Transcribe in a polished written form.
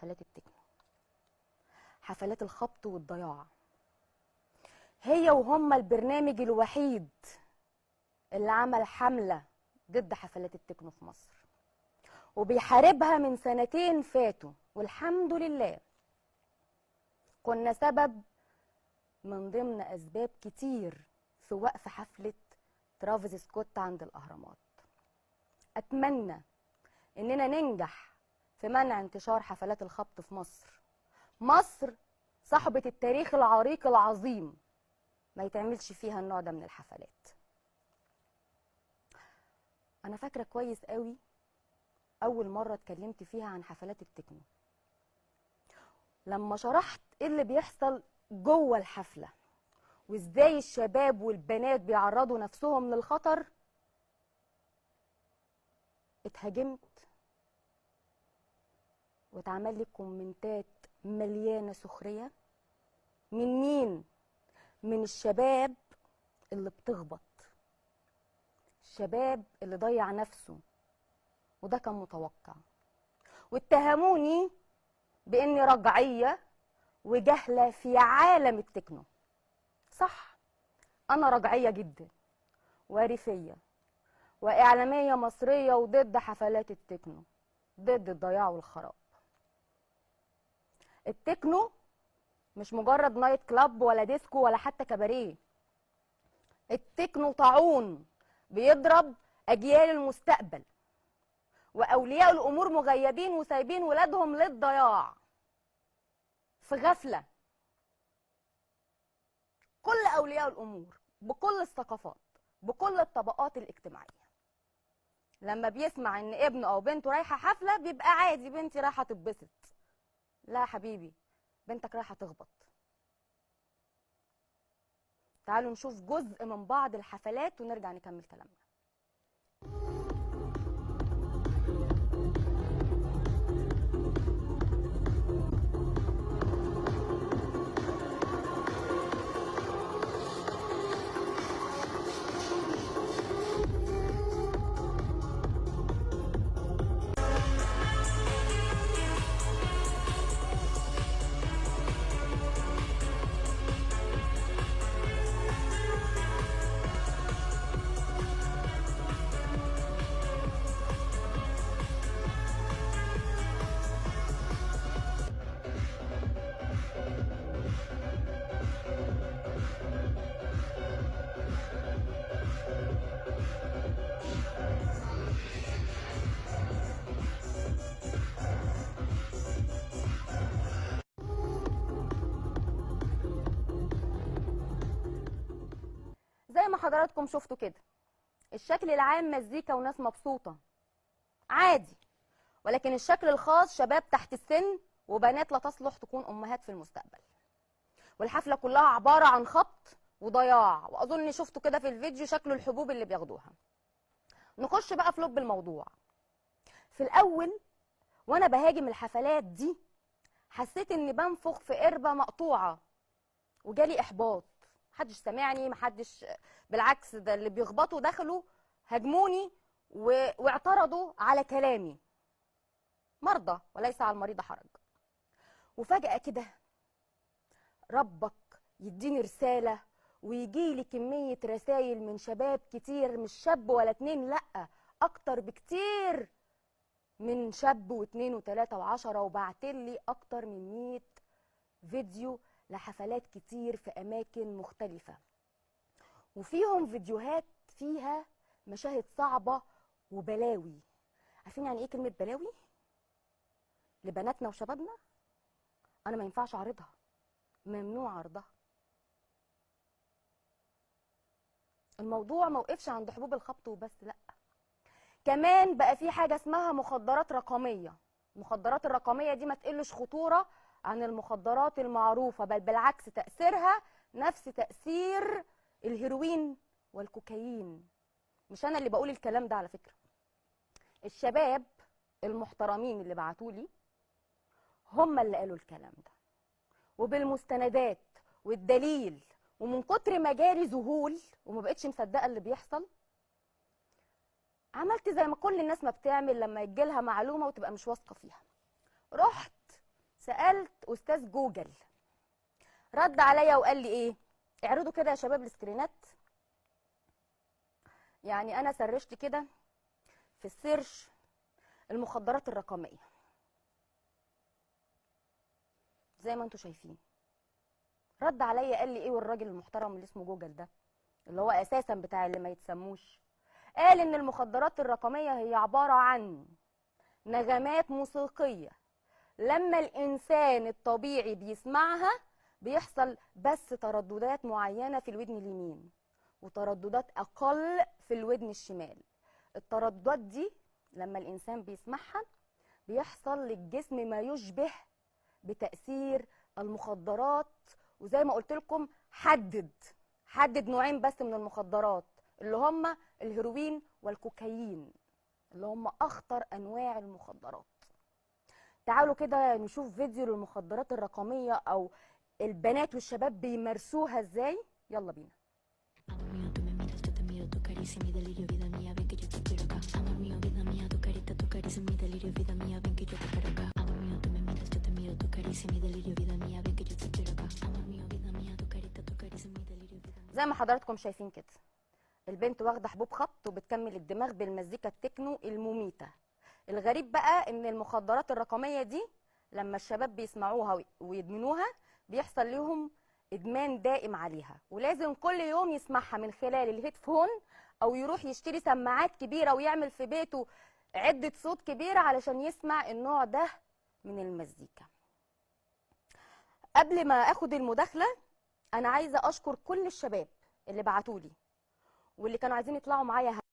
حفلات التكنو، حفلات الخبط والضياع. هي وهم البرنامج الوحيد اللي عمل حملة ضد حفلات التكنو في مصر، وبيحاربها من 2 فاتوا، والحمد لله كنا سبب من ضمن أسباب كتير في وقف حفلة ترافيس سكوت عند الأهرامات. أتمنى إننا ننجح في منع انتشار حفلات الخبط في مصر. مصر صاحبة التاريخ العريق العظيم، ما يتعملش فيها النوع ده من الحفلات. أنا فاكرة كويس قوي أول مرة اتكلمت فيها عن حفلات التكنو، لما شرحت إيه اللي بيحصل جوه الحفلة وإزاي الشباب والبنات بيعرضوا نفسهم للخطر. اتهاجمت واتعمل لي كومنتات مليانة سخرية. من مين؟ من الشباب اللي بتخبط، الشباب اللي ضيع نفسه، وده كان متوقع. واتهموني باني رجعيه وجهله في عالم التكنو. صح، انا رجعيه جدا وريفيه واعلاميه مصريه وضد حفلات التكنو، ضد الضياع والخراب. التكنو مش مجرد نايت كلاب ولا ديسكو ولا حتى كباريه. التكنو طاعون بيضرب اجيال المستقبل، واولياء الامور مغيبين وسايبين ولادهم للضياع في غفله. كل اولياء الامور بكل الثقافات بكل الطبقات الاجتماعيه لما بيسمع ان ابنه او بنته رايحه حفله بيبقى عادي، بنتي رايحه تتبسط. لا يا حبيبي، بنتك رايحه تخبط. تعالوا نشوف جزء من بعض الحفلات ونرجع نكمل كلامنا. زي ما حضراتكم شفتوا كده، الشكل العام مزيكا وناس مبسوطه عادي، ولكن الشكل الخاص شباب تحت السن وبنات لا تصلح تكون امهات في المستقبل. والحفله كلها عباره عن خبط وضياع، واظن شفتوا كده في الفيديو شكل الحبوب اللي بياخدوها. نخش بقى في لب الموضوع. في الاول وانا بهاجم الحفلات دي حسيت اني بنفخ في قربه مقطوعه وجالي احباط. محدش سمعني، محدش، بالعكس ده اللي بيخبطوا دخلوا هاجموني واعترضوا على كلامي. مرضى وليس على المريض حرج. وفجأة كده ربك يديني رسالة ويجيلي كمية رسايل من شباب كتير، مش شاب ولا 2، لأ أكتر بكتير من شاب و2 و3 و10، وبعتلي أكتر من 100 فيديو لحفلات كتير في أماكن مختلفة، وفيهم فيديوهات فيها مشاهد صعبة وبلاوي. عارفين يعني إيه كلمة بلاوي؟ لبناتنا وشبابنا أنا ما ينفعش أعرضها، ممنوع عرضها. الموضوع ما وقفش عند حبوب الخبط وبس، لأ، كمان بقى في حاجة اسمها مخدرات رقمية. المخدرات الرقمية دي ما تقلش خطورة عن المخدرات المعروفة، بل بالعكس تأثيرها نفس تأثير الهيروين والكوكايين. مش أنا اللي بقول الكلام ده على فكرة، الشباب المحترمين اللي بعتولي هم اللي قالوا الكلام ده، وبالمستندات والدليل. ومن كتر ما جالي ذهول وما بقتش مصدقة اللي بيحصل، عملت زي ما كل الناس ما بتعمل لما يجيلها معلومة وتبقى مش واثقة فيها. رحت سالت استاذ جوجل، رد عليا وقال لي ايه؟ اعرضوا كده يا شباب السكرينات. يعني انا سرشت كده في السيرش المخدرات الرقميه زي ما انتم شايفين. رد عليا قال لي ايه؟ والراجل المحترم اللي اسمه جوجل ده، اللي هو اساسا بتاع اللي ما يتسموش، قال ان المخدرات الرقميه هي عباره عن نغمات موسيقيه لما الانسان الطبيعي بيسمعها بيحصل بس ترددات معينه في الودن اليمين وترددات اقل في الودن الشمال. الترددات دي لما الانسان بيسمعها بيحصل للجسم ما يشبه بتاثير المخدرات. وزي ما قلت لكم حدد نوعين بس من المخدرات اللي هم الهيروين والكوكايين، اللي هم اخطر انواع المخدرات. تعالوا كده نشوف فيديو للمخدرات الرقميه او البنات والشباب بيمارسوها ازاي. يلا بينا. زي ما حضراتكم شايفين كده البنت واخده حبوب خبط وبتكمل الدماغ بالمزيكا التكنو المميته. الغريب بقى ان المخدرات الرقميه دي لما الشباب بيسمعوها ويدمنوها بيحصل لهم ادمان دائم عليها، ولازم كل يوم يسمعها من خلال الهيدفون او يروح يشتري سماعات كبيره ويعمل في بيته عده صوت كبيره علشان يسمع النوع ده من المزيكا. قبل ما اخد المداخله انا عايزه اشكر كل الشباب اللي بعتولي واللي كانوا عايزين يطلعوا معايا